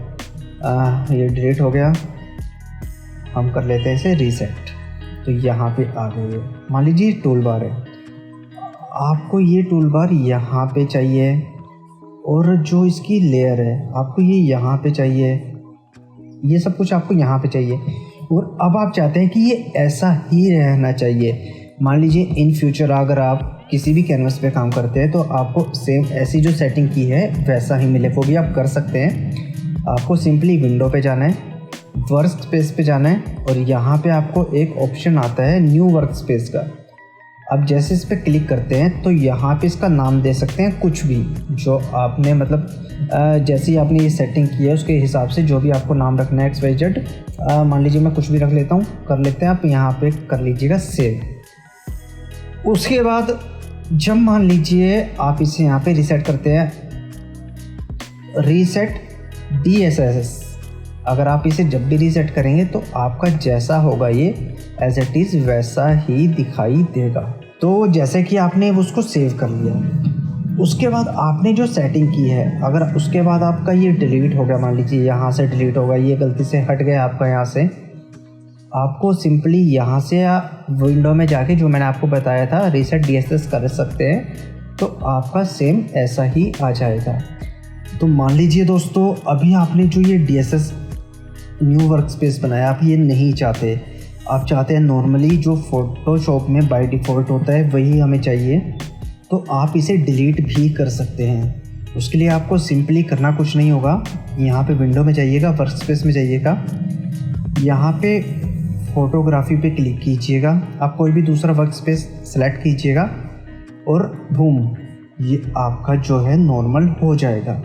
ये डिलीट हो गया, हम कर लेते हैं इसे रीसेट, तो यहाँ पे आ गई। मान लीजिए टूल बार है, आपको ये टूल बार यहाँ पे चाहिए, और जो इसकी लेयर है आपको ये यहाँ पे चाहिए, ये सब कुछ आपको यहाँ पे चाहिए। और अब आप चाहते हैं कि ये ऐसा ही रहना चाहिए। मान लीजिए इन फ्यूचर अगर आप किसी भी कैनवस पे काम करते हैं तो आपको सेम ऐसी जो सेटिंग की है वैसा ही मिले, वो भी आप कर सकते हैं। आपको सिंपली विंडो पे जाना है, वर्क स्पेस पे जाना है, और यहाँ पे आपको एक ऑप्शन आता है न्यू वर्क स्पेस का। अब जैसे इस पर क्लिक करते हैं तो यहाँ पे इसका नाम दे सकते हैं कुछ भी, जो आपने मतलब जैसे ही आपने ये सेटिंग की है उसके हिसाब से जो भी आपको नाम रखना है, XYZ। मान लीजिए मैं कुछ भी रख लेता हूँ, कर लेते हैं। आप यहाँ पे कर लीजिएगा सेव। उसके बाद जब मान लीजिए आप इसे यहाँ पे रीसेट करते हैं, रीसेट DSS, अगर आप इसे जब भी रीसेट करेंगे तो आपका जैसा होगा ये एज इट इज़ वैसा ही दिखाई देगा। तो जैसे कि आपने उसको सेव कर लिया, उसके बाद आपने जो सेटिंग की है, अगर उसके बाद आपका ये डिलीट हो गया, मान लीजिए यहाँ से डिलीट होगा, ये गलती से हट गया आपका यहाँ से, आपको सिंपली यहाँ से विंडो में जाके जो मैंने आपको बताया था रीसेट DSS कर सकते हैं, तो आपका सेम ऐसा ही आ जाएगा। तो मान लीजिए दोस्तों, अभी आपने जो ये DSS न्यू वर्क स्पेस बनाया, आप ये नहीं चाहते, आप चाहते हैं नॉर्मली जो फोटोशॉप में बाय डिफ़ॉल्ट होता है वही हमें चाहिए, तो आप इसे डिलीट भी कर सकते हैं। उसके लिए आपको सिंपली करना कुछ नहीं होगा, यहाँ पे विंडो में जाइएगा, वर्क स्पेस में जाइएगा, यहाँ पे फोटोग्राफी पे क्लिक कीजिएगा, आप कोई भी दूसरा वर्क स्पेस सेलेक्ट कीजिएगा और बूम, ये आपका जो है नॉर्मल हो जाएगा।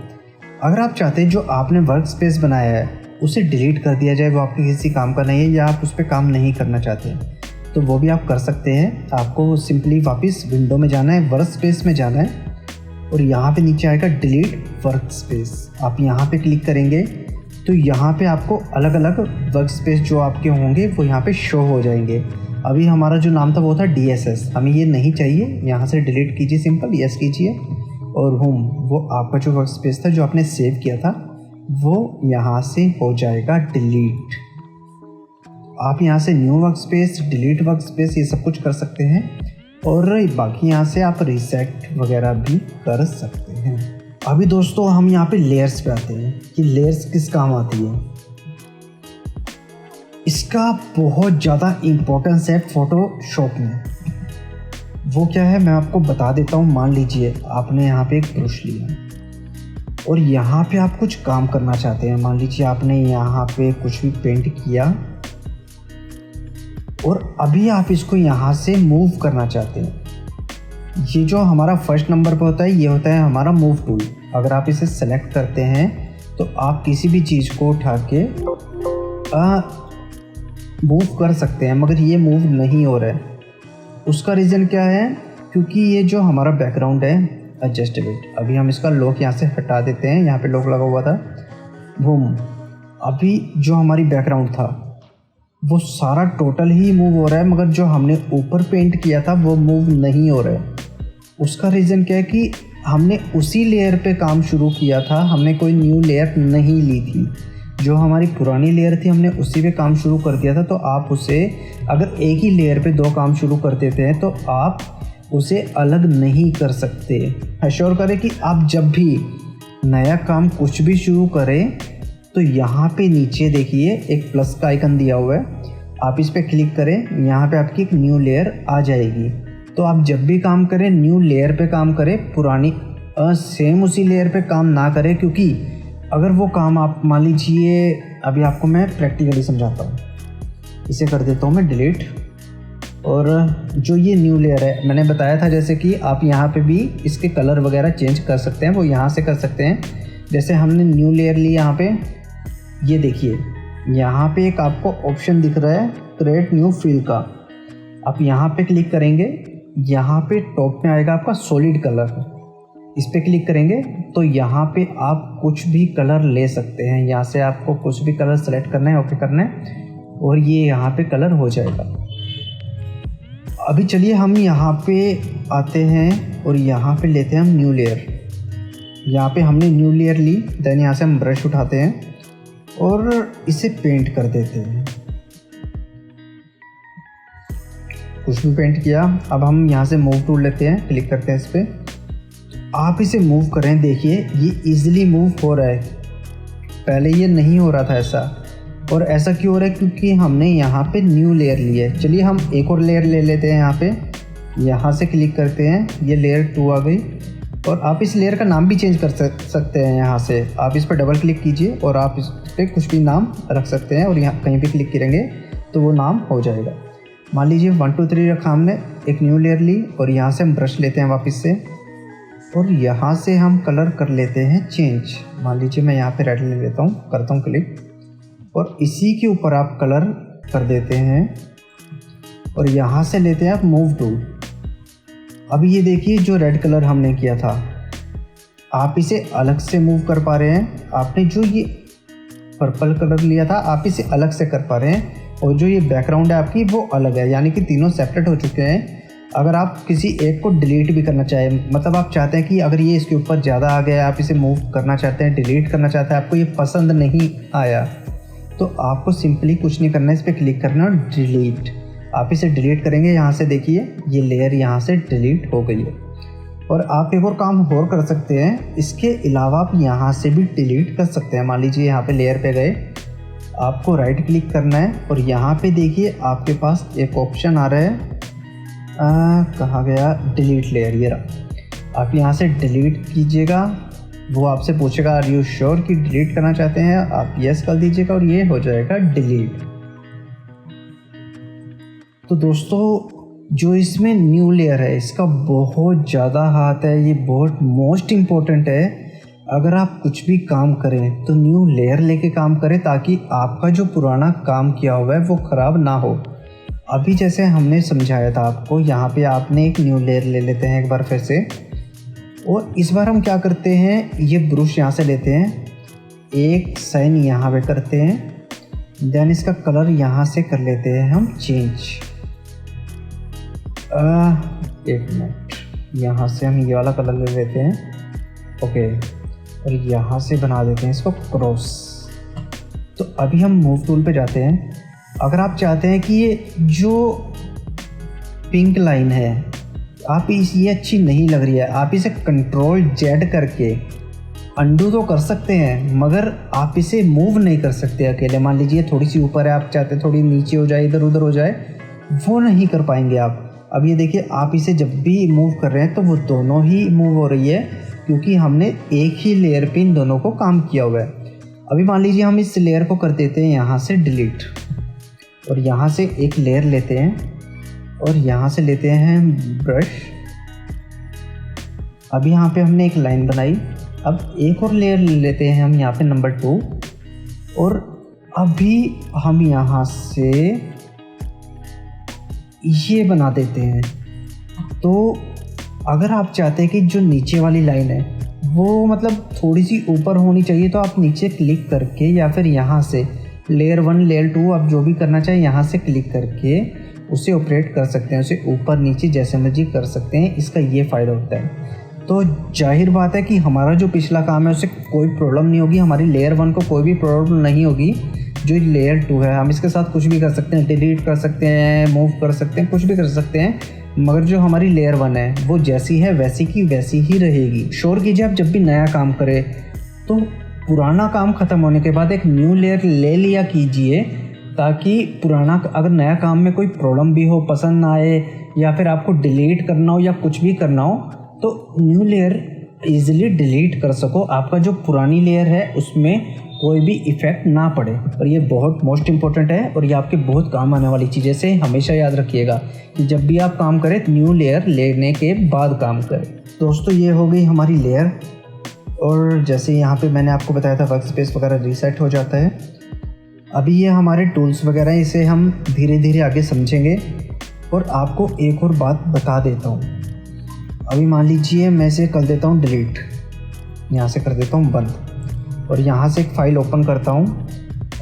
अगर आप चाहते हैं जो आपने वर्क स्पेस बनाया है उसे डिलीट कर दिया जाए, वो आपके किसी काम का नहीं है, या आप उस पर काम नहीं करना चाहते हैं, तो वो भी आप कर सकते हैं। आपको सिंपली वापस विंडो में जाना है, वर्क स्पेस में जाना है, और यहाँ पे नीचे आएगा डिलीट वर्क स्पेस। आप यहाँ पे क्लिक करेंगे तो यहाँ पे आपको अलग अलग वर्क स्पेस जो आपके होंगे वो यहाँ पे शो हो जाएंगे। अभी हमारा जो नाम था वो था DSS, हमें ये नहीं चाहिए, यहाँ से डिलीट कीजिए, सिंपल यस कीजिए, और वो आपका जो वर्क स्पेस था जो आपने सेव किया था वो यहाँ से हो जाएगा डिलीट। आप यहाँ से new work space, delete work space ये सब कुछ कर सकते हैं, और बाकी यहाँ से आप रीसेट वगैरह भी कर सकते हैं। अभी दोस्तों हम यहाँ पे लेयर्स पे आते हैं कि लेयर्स किस काम आती है। इसका बहुत ज़्यादा इम्पोर्टेंस है फोटोशॉप में। वो क्या है मैं आपको बता देता हूँ। मान लीजिए आपने यहाँ पे एक ब्रश लिया और यहाँ पे आप कुछ काम करना चाहते हैं। मान लीजिए आपने यहाँ पे कुछ भी पेंट किया और अभी आप इसको यहाँ से मूव करना चाहते हैं। ये जो हमारा फर्स्ट नंबर पे होता है ये होता है हमारा मूव टूल। अगर आप इसे सेलेक्ट करते हैं तो आप किसी भी चीज़ को उठा के मूव कर सकते हैं, मगर ये मूव नहीं हो रहा है। उसका रीज़न क्या है? क्योंकि ये जो हमारा बैकग्राउंड है एडजस्टेबल, अभी हम इसका लॉक यहाँ से हटा देते हैं। यहाँ पे लॉक लगा हुआ था, बूम, अभी जो हमारी बैकग्राउंड था वो सारा टोटल ही मूव हो रहा है, मगर जो हमने ऊपर पेंट किया था वो मूव नहीं हो रहा है। उसका रीज़न क्या है कि हमने उसी लेयर पे काम शुरू किया था, हमने कोई न्यू लेयर नहीं ली थी। जो हमारी पुरानी लेयर थी हमने उसी पे काम शुरू कर दिया था। तो आप उसे अगर एक ही लेयर पे दो काम शुरू कर देते हैं तो आप उसे अलग नहीं कर सकते। एश्योर करें कि आप जब भी नया काम कुछ भी शुरू करें तो यहाँ पे नीचे देखिए एक प्लस का आइकन दिया हुआ है, आप इस पर क्लिक करें, यहाँ पे आपकी एक न्यू लेयर आ जाएगी। तो आप जब भी काम करें न्यू लेयर पे काम करें, पुरानी सेम उसी लेयर पे काम ना करें, क्योंकि अगर वो काम आप मान लीजिए, अभी आपको मैं प्रैक्टिकली समझाता हूँ। इसे कर देता हूँ मैं डिलीट, और जो ये न्यू लेयर है मैंने बताया था जैसे कि आप यहाँ पे भी इसके कलर वगैरह चेंज कर सकते हैं, वो यहाँ से कर सकते हैं। जैसे हमने न्यू लेयर ली, यहाँ पे ये देखिए यहाँ पे एक आपको ऑप्शन दिख रहा है क्रिएट न्यू फिल का, आप यहाँ पे क्लिक करेंगे, यहाँ पे टॉप में आएगा आपका सॉलिड कलर, इस पर क्लिक करेंगे तो यहाँ पे आप कुछ भी कलर ले सकते हैं। यहाँ से आपको कुछ भी कलर सेलेक्ट करना है, ओके करना है, और ये यहाँ पे कलर हो जाएगा। अभी चलिए हम यहाँ पे आते हैं और यहाँ पे लेते हैं हम न्यू लेयर। यहाँ पे हमने न्यू लेयर ली, देन यहाँ से हम ब्रश उठाते हैं और इसे पेंट कर देते हैं। कुछ भी पेंट किया, अब हम यहाँ से मूव टूल लेते हैं, क्लिक करते हैं इस पर। आप इसे मूव करें, देखिए ये इजीली मूव हो रहा है, पहले ये नहीं हो रहा था ऐसा। और ऐसा क्यों हो रहा है? क्योंकि हमने यहाँ पे न्यू लेयर ली है। चलिए हम एक और लेयर ले लेते हैं, यहाँ पे यहाँ से क्लिक करते हैं, ये लेयर 2 आ गई। और आप इस लेयर का नाम भी चेंज कर सकते हैं। यहाँ से आप इस पर डबल क्लिक कीजिए और आप इस पर कुछ भी नाम रख सकते हैं, और यहाँ कहीं भी क्लिक करेंगे तो वो नाम हो जाएगा। मान लीजिए 1 2 3 रखा हमने, एक न्यू लेयर ली और यहाँ से हम ब्रश लेते हैं वापस से, और यहाँ से हम कलर कर लेते हैं चेंज। मान लीजिए मैं यहाँ पे रेड ले लेता हूँ, करता हूँ क्लिक, और इसी के ऊपर आप कलर कर देते हैं और यहाँ से लेते हैं आप मूव टूल। अब ये देखिए जो रेड कलर हमने किया था, आप इसे अलग से मूव कर पा रहे हैं। आपने जो ये पर्पल कलर लिया था आप इसे अलग से कर पा रहे हैं, और जो ये बैकग्राउंड है आपकी वो अलग है, यानी कि तीनों सेपरेट हो चुके हैं। अगर आप किसी एक को डिलीट भी करना चाहें, मतलब आप चाहते हैं कि अगर ये इसके ऊपर ज़्यादा आ गया, आप इसे मूव करना चाहते हैं, डिलीट करना चाहते हैं, आपको ये पसंद नहीं आया, तो आपको सिंपली कुछ नहीं करना है, इस पर क्लिक करना और डिलीट। आप इसे डिलीट करेंगे, यहाँ से देखिए ये लेयर यहाँ से डिलीट हो गई है। और आप एक और काम और कर सकते हैं, इसके अलावा आप यहाँ से भी डिलीट कर सकते हैं। मान लीजिए यहाँ पे लेयर पे गए, आपको राइट क्लिक करना है और यहाँ पे देखिए आपके पास एक ऑप्शन आ रहा है, कहाँ गया, डिलीट लेयर, ये रहा। आप यहाँ से डिलीट कीजिएगा, वो आपसे पूछेगा आर यू श्योर कि डिलीट करना चाहते हैं, आप यस कर दीजिएगा और ये हो जाएगा डिलीट। तो दोस्तों जो इसमें न्यू लेयर है इसका बहुत ज़्यादा हाथ है, ये बहुत मोस्ट इम्पोर्टेंट है। अगर आप कुछ भी काम करें तो न्यू लेयर लेके काम करें, ताकि आपका जो पुराना काम किया हुआ है वो ख़राब ना हो। अभी जैसे हमने समझाया था आपको, यहाँ पे आपने एक न्यू लेयर ले लेते हैं एक बार फिर से, और इस बार हम क्या करते हैं, ये ब्रश यहाँ से लेते हैं, एक साइन यहाँ पे करते हैं, देन इसका कलर यहाँ से कर लेते हैं हम चेंज। एक मिनट, यहाँ से हम ये वाला कलर ले लेते हैं, ओके, और यहाँ से बना देते हैं इसको क्रॉस। तो अभी हम मूव टूल पे जाते हैं। अगर आप चाहते हैं कि ये जो पिंक लाइन है आप ये अच्छी नहीं लग रही है, आप इसे Ctrl+Z करके अंडू तो कर सकते हैं, मगर आप इसे मूव नहीं कर सकते अकेले। मान लीजिए थोड़ी सी ऊपर है, आप चाहते हैं थोड़ी नीचे हो जाए, इधर उधर हो जाए, वो नहीं कर पाएंगे आप। अब ये देखिए आप इसे जब भी मूव कर रहे हैं तो वो दोनों ही मूव हो रही है, क्योंकि हमने एक ही लेयर पे इन दोनों को काम किया हुआ है। अभी मान लीजिए हम इस लेयर को कर देते हैं यहाँ से डिलीट, और यहाँ से एक लेयर लेते हैं और यहाँ से लेते हैं ब्रश। अभी यहाँ पे हमने एक लाइन बनाई, अब एक और लेयर लेते हैं हम यहाँ पे नंबर 2, और अभी हम यहाँ से ये बना देते हैं। तो अगर आप चाहते हैं कि जो नीचे वाली लाइन है वो मतलब थोड़ी सी ऊपर होनी चाहिए, तो आप नीचे क्लिक करके या फिर यहाँ से लेयर 1 लेयर 2 आप जो भी करना चाहें यहाँ से क्लिक करके उसे ऑपरेट कर सकते हैं, उसे ऊपर नीचे जैसे मर्जी कर सकते हैं। इसका ये फ़ायदा होता है। तो जाहिर बात है कि हमारा जो पिछला काम है उसे कोई प्रॉब्लम नहीं होगी, हमारी लेयर 1 को कोई भी प्रॉब्लम नहीं होगी। जो लेयर 2 है हम इसके साथ कुछ भी कर सकते हैं, डिलीट कर सकते हैं, मूव कर सकते हैं, कुछ भी कर सकते हैं, मगर जो हमारी लेयर 1 है वो जैसी है वैसी की वैसी ही रहेगी। श्योर कीजिए आप जब भी नया काम करें तो पुराना काम ख़त्म होने के बाद एक न्यू लेयर ले लिया कीजिए, ताकि पुराना अगर नया काम में कोई प्रॉब्लम भी हो, पसंद ना आए, या फिर आपको डिलीट करना हो या कुछ भी करना हो, तो न्यू लेयर ईजिली डिलीट कर सको, आपका जो पुरानी लेयर है उसमें कोई भी इफ़ेक्ट ना पड़े। और ये बहुत मोस्ट इम्पॉर्टेंट है और ये आपके बहुत काम आने वाली चीज़ है। इसे हमेशा याद रखिएगा कि जब भी आप काम करें न्यू लेयर लेने के बाद काम करें। दोस्तों ये हो गई हमारी लेयर, और जैसे यहाँ पे मैंने आपको बताया था वर्क स्पेस वगैरह रीसेट हो जाता है। अभी ये हमारे टूल्स वगैरह हैं, इसे हम धीरे धीरे आगे समझेंगे। और आपको एक और बात बता देता हूँ, अभी मान लीजिए मैं इसे कर देता हूँ डिलीट, यहाँ से कर देता हूँ बंद, और यहाँ से एक फ़ाइल ओपन करता हूँ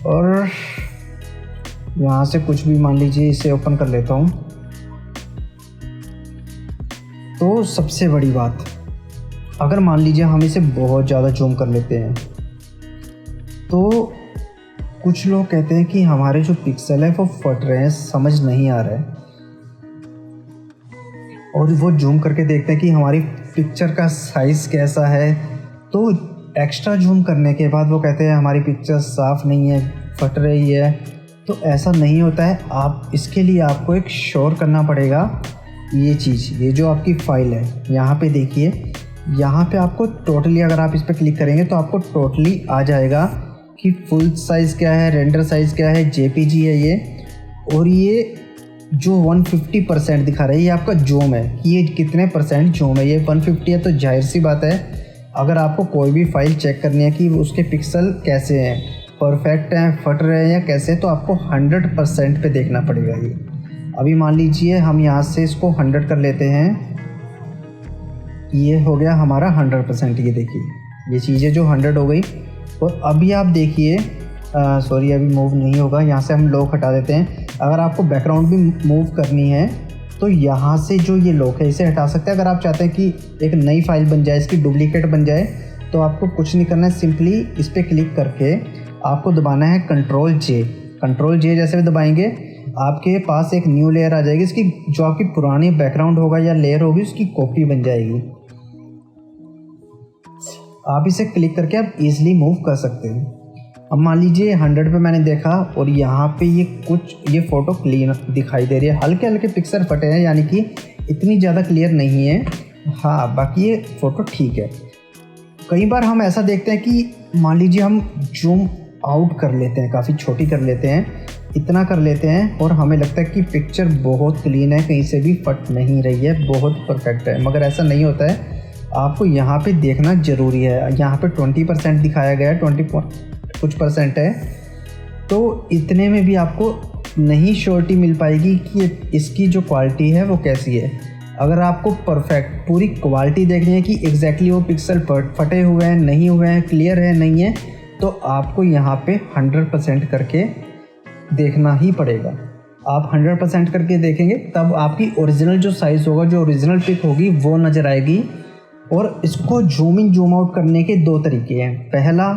और यहाँ से कुछ भी मान लीजिए इसे ओपन कर लेता हूँ। तो सबसे बड़ी बात, अगर मान लीजिए हम इसे बहुत ज़्यादा जूम कर लेते हैं, तो कुछ लोग कहते हैं कि हमारे जो पिक्सल है वो फट रहे हैं, समझ नहीं आ रहा है, और वो जूम करके देखते हैं कि हमारी पिक्चर का साइज़ कैसा है। तो एक्स्ट्रा जूम करने के बाद वो कहते हैं हमारी पिक्चर साफ़ नहीं है, फट रही है। तो ऐसा नहीं होता है। आप इसके लिए आपको एक श्योर करना पड़ेगा ये चीज़, ये जो आपकी फ़ाइल है यहाँ पे देखिए, यहाँ पे आपको टोटली अगर आप इस पर क्लिक करेंगे तो आपको टोटली आ जाएगा कि फुल साइज़ क्या है, रेंडर साइज़ क्या है, जेपीजी है ये, और ये जो 150% दिखा रहा है ये आपका जूम है कि ये कितने % जूम है। ये 150 है, तो जाहिर सी बात है अगर आपको कोई भी फ़ाइल चेक करनी है कि उसके पिक्सल कैसे हैं, परफेक्ट हैं, फट रहे हैं या कैसे, तो आपको 100% पे देखना पड़ेगा ये। अभी मान लीजिए हम यहाँ से इसको 100 कर लेते हैं, ये हो गया हमारा 100%। ये देखिए ये चीज़ें जो 100 हो गई। और अभी आप देखिए, सॉरी अभी मूव नहीं होगा, यहाँ से हम लॉक हटा देते हैं। अगर आपको बैकग्राउंड भी मूव करनी है तो यहाँ से जो ये लॉक है इसे हटा सकते हैं। अगर आप चाहते हैं कि एक नई फाइल बन जाए, इसकी डुप्लीकेट बन जाए, तो आपको कुछ नहीं करना है, सिंपली इस पर क्लिक करके आपको दबाना है कंट्रोल जे। कंट्रोल जे जैसे भी दबाएंगे आपके पास एक न्यू लेयर आ जाएगी, इसकी जो आपकी पुरानी बैकग्राउंड होगा या लेयर होगी उसकी कॉपी बन जाएगी। आप इसे क्लिक करके आप इजीली मूव कर सकते हैं। अब मान लीजिए 100 पे मैंने देखा और यहाँ पे ये फ़ोटो क्लीन दिखाई दे रही है, हल्के हल्के पिक्सल फटे हैं, यानी कि इतनी ज़्यादा क्लियर नहीं है। हाँ, बाकी ये फ़ोटो ठीक है। कई बार हम ऐसा देखते हैं कि मान लीजिए हम जूम आउट कर लेते हैं, काफ़ी छोटी कर लेते हैं, इतना कर लेते हैं, और हमें लगता है कि पिक्चर बहुत क्लीन है, कहीं से भी फट नहीं रही है, बहुत परफेक्ट है, मगर ऐसा नहीं होता है। आपको यहाँ पे देखना ज़रूरी है। यहाँ पे 20% दिखाया गया है, 20 कुछ % है, तो इतने में भी आपको नहीं श्योरिटी मिल पाएगी कि इसकी जो क्वालिटी है वो कैसी है। अगर आपको परफेक्ट पूरी क्वालिटी देखनी है कि एग्जैक्टली वो पिक्सल फटे हुए हैं, नहीं हुए हैं, क्लियर है, नहीं है, तो आपको यहाँ पे 100% करके देखना ही पड़ेगा। आप 100% करके देखेंगे तब आपकी ओरिजिनल जो साइज़ होगा, जो ओरिजिनल पिक होगी वो नज़र आएगी। और इसको जूम इन जूम आउट करने के 2 तरीके हैं। पहला,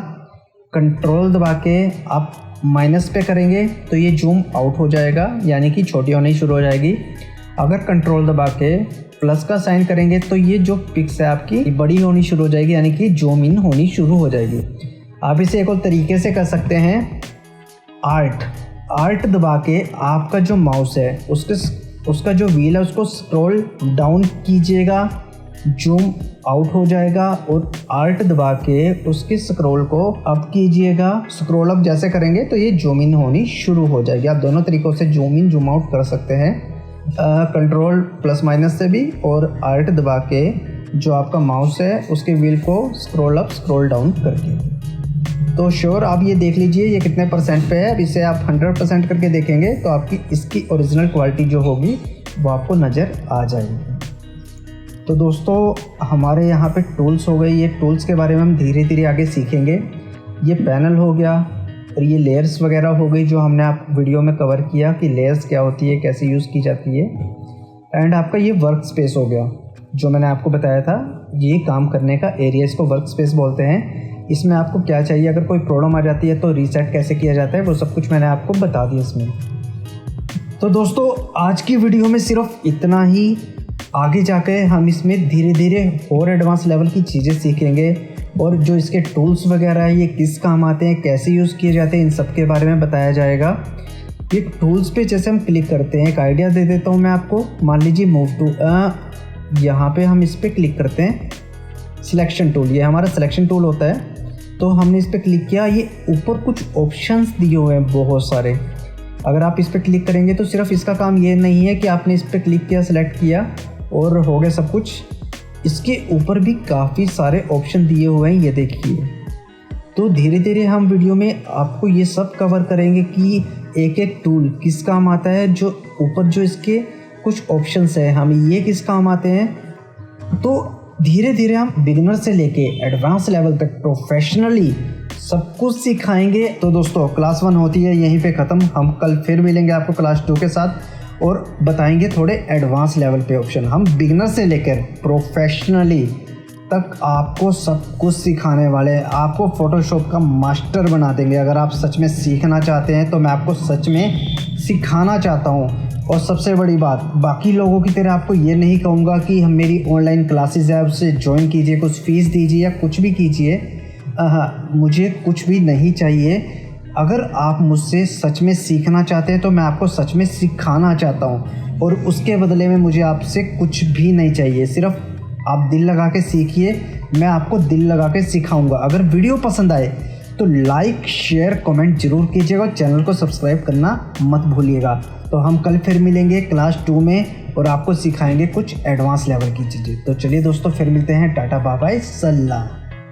कंट्रोल दबा के आप माइनस पे करेंगे तो ये जूम आउट हो जाएगा, यानी कि छोटी होनी शुरू हो जाएगी। अगर कंट्रोल दबा के प्लस का साइन करेंगे तो ये जो पिक्स है आपकी बड़ी होनी शुरू हो जाएगी, यानी कि जूम इन होनी शुरू हो जाएगी। आप इसे एक और तरीके से कर सकते हैं, आर्ट दबा के आपका जो माउस है उसका जो व्हील है उसको स्क्रॉल डाउन कीजिएगा, जूम आउट हो जाएगा, और आल्ट दबा के उसके स्क्रॉल को अप कीजिएगा। स्क्रॉल अप जैसे करेंगे तो ये जूम इन होनी शुरू हो जाएगी। आप दोनों तरीक़ों से जूम इन जूम आउट कर सकते हैं, कंट्रोल प्लस माइनस से भी, और आल्ट दबा के जो आपका माउस है उसके व्हील को स्क्रॉल अप स्क्रॉल डाउन करके। तो श्योर आप ये देख लीजिए ये कितने % पे है। अब इसे आप 100% करके देखेंगे तो आपकी इसकी ओरिजिनल क्वालिटी जो होगी वो आपको नज़र आ जाएगी। तो दोस्तों हमारे यहाँ पे टूल्स हो गए, ये टूल्स के बारे में हम धीरे धीरे आगे सीखेंगे। ये पैनल हो गया और ये लेयर्स वगैरह हो गई जो हमने आप वीडियो में कवर किया कि लेयर्स क्या होती है, कैसे यूज़ की जाती है। एंड आपका ये वर्क स्पेस हो गया जो मैंने आपको बताया था, ये काम करने का एरिया, इसको वर्क स्पेस बोलते हैं। इसमें आपको क्या चाहिए, अगर कोई प्रॉब्लम आ जाती है तो रीसेट कैसे किया जाता है, वो सब कुछ मैंने आपको बता दिया इसमें। तो दोस्तों आज की वीडियो में सिर्फ इतना ही। आगे जाकर हम इसमें धीरे धीरे और एडवांस लेवल की चीज़ें सीखेंगे, और जो इसके टूल्स वगैरह है ये किस काम आते हैं, कैसे यूज़ किए जाते हैं, इन सब के बारे में बताया जाएगा। ये टूल्स पे जैसे हम क्लिक करते हैं, एक आइडिया दे देता हूँ मैं आपको। मान लीजिए मूव टू, यहाँ पे हम इस पर क्लिक करते हैं, सिलेक्शन टूल, ये हमारा सिलेक्शन टूल होता है। तो हमने इस पर क्लिक किया, ये ऊपर कुछ ऑप्शंस दिए हुए हैं बहुत सारे। अगर आप इस पर क्लिक करेंगे तो सिर्फ इसका काम ये नहीं है कि आपने इस पर क्लिक किया, सेलेक्ट किया और हो गया सब कुछ। इसके ऊपर भी काफ़ी सारे ऑप्शन दिए हुए हैं, ये देखिए। तो धीरे धीरे हम वीडियो में आपको ये सब कवर करेंगे कि एक एक टूल किस काम आता है। जो ऊपर जो इसके कुछ ऑप्शंस है, हमें ये किस काम आते हैं। तो धीरे धीरे हम बिगिनर से लेके एडवांस लेवल तक प्रोफेशनली सब कुछ सिखाएंगे। तो दोस्तों क्लास 1 होती है यहीं पे ख़त्म। हम कल फिर मिलेंगे आपको क्लास 2 के साथ और बताएंगे थोड़े एडवांस लेवल पे ऑप्शन। हम बिगिनर से लेकर प्रोफेशनली तक आपको सब कुछ सिखाने वाले हैं। आपको फ़ोटोशॉप का मास्टर बना देंगे। अगर आप सच में सीखना चाहते हैं तो मैं आपको सच में सिखाना चाहता हूँ। और सबसे बड़ी बात, बाकी लोगों की तरह आपको ये नहीं कहूँगा कि हम मेरी ऑनलाइन क्लासेस है उससे ज्वाइन कीजिए, कुछ फ़ीस दीजिए या कुछ भी कीजिए। मुझे कुछ भी नहीं चाहिए। अगर आप मुझसे सच में सीखना चाहते हैं तो मैं आपको सच में सिखाना चाहता हूँ और उसके बदले में मुझे आपसे कुछ भी नहीं चाहिए। सिर्फ आप दिल लगा के सीखिए, मैं आपको दिल लगा के सिखाऊंगा। अगर वीडियो पसंद आए तो लाइक, शेयर, कमेंट जरूर कीजिएगा। चैनल को सब्सक्राइब करना मत भूलिएगा। तो हम कल फिर मिलेंगे क्लास 2 में और आपको सिखाएंगे कुछ एडवांस लेवल की चीज़ें। तो चलिए दोस्तों फिर मिलते हैं। टाटा बाय बाय, सल्ला।